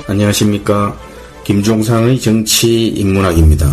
안녕하십니까. 김종상의 정치인문학입니다.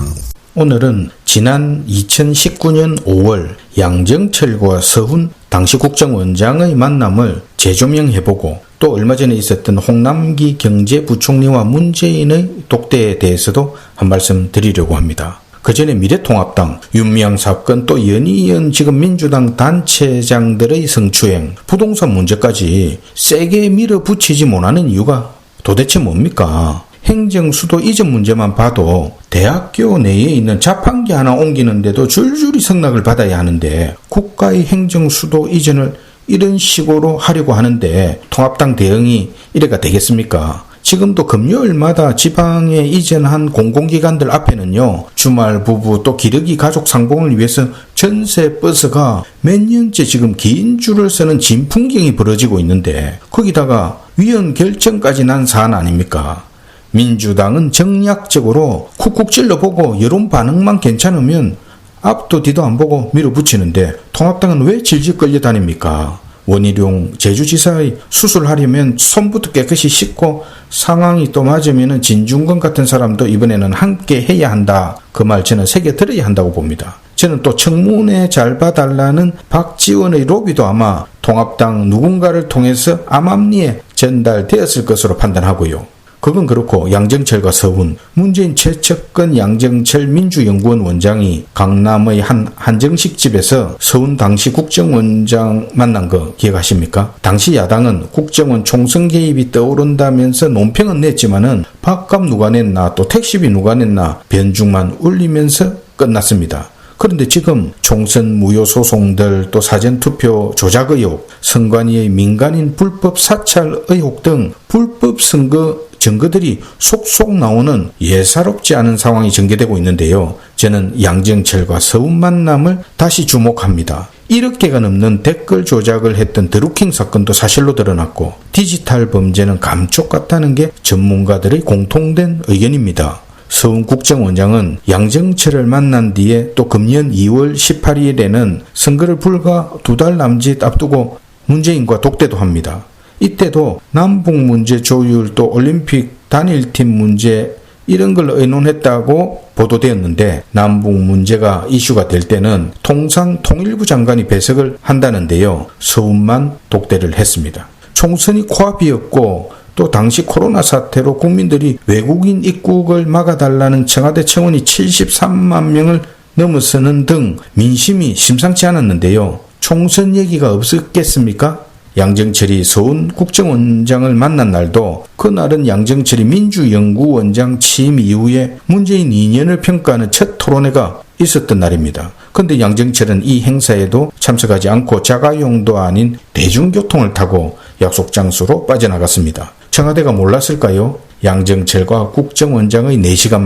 오늘은 지난 2019년 5월 양정철과 서훈 당시 국정원장의 만남을 재조명해보고 또 얼마 전에 있었던 홍남기 경제부총리와 문재인의 독대에 대해서도 한 말씀 드리려고 합니다. 그 전에 미래통합당, 윤미향 사건, 또 연이은 지금 민주당 단체장들의 성추행, 부동산 문제까지 세게 밀어붙이지 못하는 이유가 도대체 뭡니까? 행정수도 이전 문제만 봐도 대학교 내에 있는 자판기 하나 옮기는데도 줄줄이 성낙을 받아야 하는데 국가의 행정수도 이전을 이런 식으로 하려고 하는데 통합당 대응이 이래가 되겠습니까? 지금도 금요일마다 지방에 이전한 공공기관들 앞에는요, 주말 부부 또 기러기 가족 상봉을 위해서 전세 버스가 몇 년째 지금 긴 줄을 서는 진풍경이 벌어지고 있는데 거기다가 위헌 결정까지 난 사안 아닙니까? 민주당은 정략적으로 쿡쿡 찔러보고 여론 반응만 괜찮으면 앞도 뒤도 안 보고 밀어붙이는데 통합당은 왜 질질 끌려다닙니까? 원희룡 제주지사의 수술하려면 손부터 깨끗이 씻고 상황이 또 맞으면 진중권 같은 사람도 이번에는 함께 해야 한다. 그 말 저는 새겨 들어야 한다고 봅니다. 저는 또 청문회 잘 봐달라는 박지원의 로비도 아마 통합당 누군가를 통해서 암암리에 전달되었을 것으로 판단하고요. 그건 그렇고 양정철과 서훈, 문재인 최측근 양정철 민주연구원 원장이 강남의 한 한정식 집에서 서훈 당시 국정원장 만난 거 기억하십니까? 당시 야당은 국정원 총선 개입이 떠오른다면서 논평은 냈지만은 밥값 누가 냈나 또 택시비 누가 냈나 변죽만 울리면서 끝났습니다. 그런데 지금 총선 무효 소송들 또 사전투표 조작 의혹, 선관위의 민간인 불법 사찰 의혹 등 불법 선거 증거들이 속속 나오는 예사롭지 않은 상황이 전개되고 있는데요. 저는 양정철과 서훈 만남을 다시 주목합니다. 1억 개가 넘는 댓글 조작을 했던 드루킹 사건도 사실로 드러났고 디지털 범죄는 감쪽 같다는 게 전문가들의 공통된 의견입니다. 서훈 국정원장은 양정철을 만난 뒤에 또 금년 2월 18일에는 선거를 불과 2달 남짓 앞두고 문재인과 독대도 합니다. 이때도 남북 문제 조율 또 올림픽 단일팀 문제 이런 걸 의논했다고 보도되었는데 남북 문제가 이슈가 될 때는 통상 통일부 장관이 배석을 한다는데요. 서훈만 독대를 했습니다. 총선이 코앞이었고 또 당시 코로나 사태로 국민들이 외국인 입국을 막아달라는 청와대 청원이 73만 명을 넘어서는 등 민심이 심상치 않았는데요. 총선 얘기가 없었겠습니까? 양정철이 서훈 국정원장을 만난 날도 그날은 양정철이 민주연구원장 취임 이후에 문재인 2년을 평가하는 첫 토론회가 있었던 날입니다. 그런데 양정철은 이 행사에도 참석하지 않고 자가용도 아닌 대중교통을 타고 약속 장소로 빠져나갔습니다. 청와대가 몰랐을까요? 양정철과 국정원장의 4시간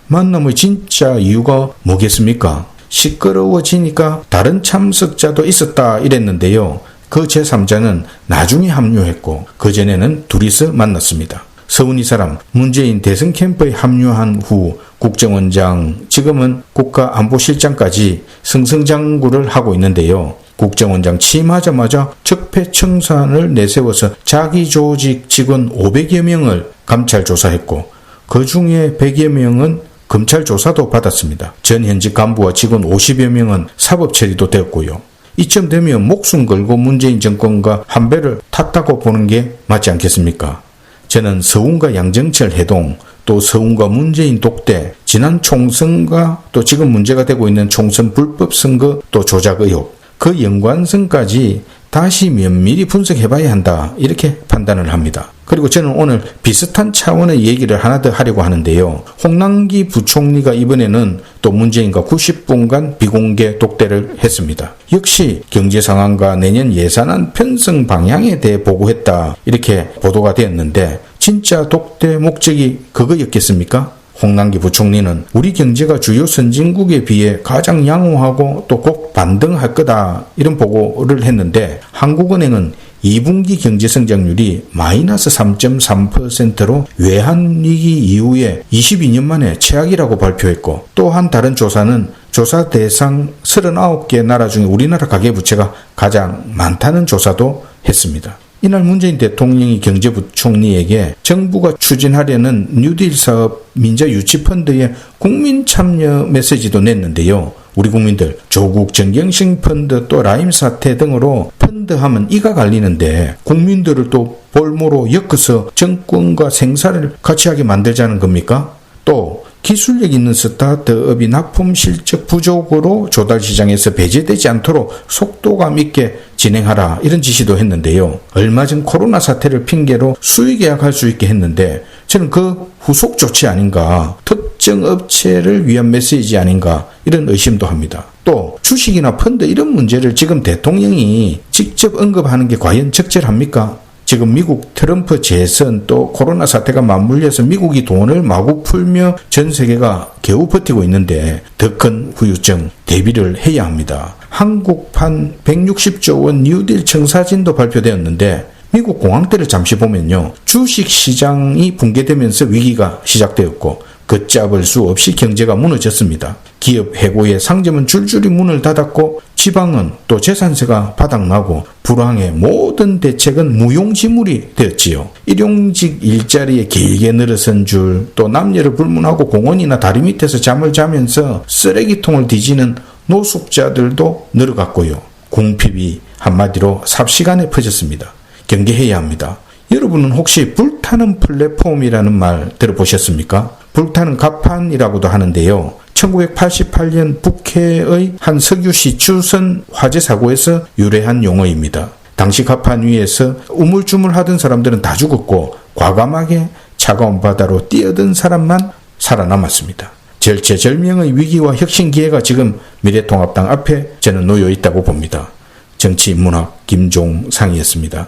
만남의 진짜 이유가 뭐겠습니까? 시끄러워지니까 다른 참석자도 있었다 이랬는데요. 그 제3자는 나중에 합류했고 그전에는 둘이서 만났습니다. 서훈 이 사람 문재인 대선 캠프에 합류한 후 국정원장, 지금은 국가안보실장까지 승승장구를 하고 있는데요. 국정원장 취임하자마자 적폐청산을 내세워서 자기 조직 직원 500여 명을 감찰 조사했고 그 중에 100여 명은 검찰 조사도 받았습니다. 전 현직 간부와 직원 50여 명은 사법 처리도 되었고요. 이쯤 되면 목숨 걸고 문재인 정권과 한 배를 탔다고 보는 게 맞지 않겠습니까? 저는 서훈과 양정철 해동, 또 서훈과 문재인 독대, 지난 총선과 또 지금 문제가 되고 있는 총선 불법 선거 또 조작 의혹, 그 연관성까지 다시 면밀히 분석해봐야 한다 이렇게 판단을 합니다. 그리고 저는 오늘 비슷한 차원의 얘기를 하나 더 하려고 하는데요. 홍남기 부총리가 이번에는 또 문재인과 90분간 비공개 독대를 했습니다. 역시 경제 상황과 내년 예산안 편성 방향에 대해 보고했다 이렇게 보도가 되었는데 진짜 독대 목적이 그거였겠습니까? 홍남기 부총리는 우리 경제가 주요 선진국에 비해 가장 양호하고 또 곧 반등할 거다 이런 보고를 했는데 한국은행은 2분기 경제성장률이 마이너스 3.3%로 외환위기 이후에 22년 만에 최악이라고 발표했고 또 한 다른 조사는 조사 대상 39개 나라 중에 우리나라 가계부채가 가장 많다는 조사도 했습니다. 이날 문재인 대통령이 경제부총리에게 정부가 추진하려는 뉴딜 사업 민자 유치펀드에 국민 참여 메시지도 냈는데요. 우리 국민들 조국 정경심 펀드 또 라임 사태 등으로 펀드 하면 이가 갈리는데 국민들을 또 볼모로 엮어서 정권과 생사를 같이 하게 만들자는 겁니까? 또 기술력 있는 스타트업이 납품 실적 부족으로 조달 시장에서 배제되지 않도록 속도감 있게 진행하라 이런 지시도 했는데요. 얼마 전 코로나 사태를 핑계로 수의 계약할 수 있게 했는데 저는 그 후속 조치 아닌가, 특정 업체를 위한 메시지 아닌가 이런 의심도 합니다. 또 주식이나 펀드 이런 문제를 지금 대통령이 직접 언급하는 게 과연 적절합니까? 지금 미국 트럼프 재선 또 코로나 사태가 맞물려서 미국이 돈을 마구 풀며 전 세계가 겨우 버티고 있는데 더 큰 후유증 대비를 해야 합니다. 한국판 160조 원 뉴딜 청사진도 발표되었는데 미국 공황때를 잠시 보면요. 주식시장이 붕괴되면서 위기가 시작되었고 걷잡을 수 없이 경제가 무너졌습니다. 기업 해고에 상점은 줄줄이 문을 닫았고 지방은 또 재산세가 바닥나고 불황의 모든 대책은 무용지물이 되었지요. 일용직 일자리에 길게 늘어선 줄 또 남녀를 불문하고 공원이나 다리 밑에서 잠을 자면서 쓰레기통을 뒤지는 노숙자들도 늘어갔고요. 궁핍이 한마디로 삽시간에 퍼졌습니다. 경계해야 합니다. 여러분은 혹시 불타는 플랫폼이라는 말 들어보셨습니까? 불타는 가판이라고도 하는데요. 1988년 북해의 한 석유시 추선 화재 사고에서 유래한 용어입니다. 당시 가판 위에서 우물쭈물하던 사람들은 다 죽었고 과감하게 차가운 바다로 뛰어든 사람만 살아남았습니다. 절체절명의 위기와 혁신 기회가 지금 미래통합당 앞에 저는 놓여 있다고 봅니다. 정치문학 김종상이었습니다.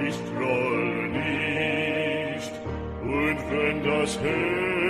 Ich troll nicht, und wenn das Herz